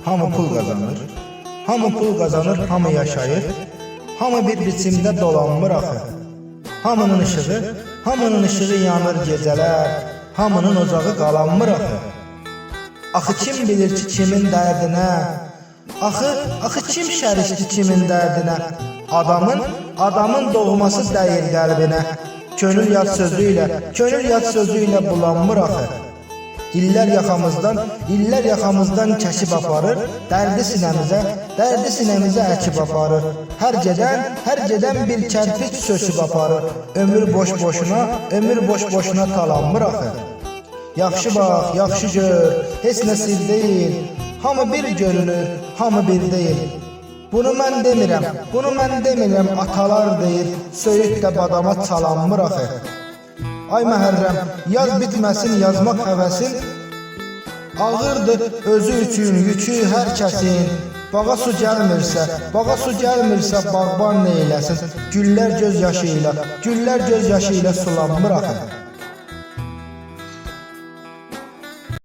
hamı pul qazanır. Hamı pul qazanır, hamı yaşayır. Hamı bir biçimdə dolanmır axı. Hamının ışığı yanır gecələr. Hamının ocağı qalanmır axı. Axı kim bilir ki kimin dərdinə? Axı kim şərikdir kimin dərdinə? Adamın doğması dəyir qəlbinə. Könül yad sözü ilə bulanmır axı. İllər yaxamızdan kəşib aparır, dərdi sinəmizə əkib aparır. Hər gedən bir kərpiç söküb aparır. Ömür boş-boşuna talanmır axı. Yaxşı bax, yaxşı gör, heç nə sir deyil. Hamı bir görünür, hamı bir deyil. Bunu mən demirəm, atalar deyir, söyüd də badama çalanmır axı. Ay Məhərrəm, yaz bitməsin yazmaq həvəsin, ağırdır özü üçün yükü hər kəsin. Bağa su gəlmirsə bağban neyləsin? Güllər göz yaşı ilə sulanmır axı.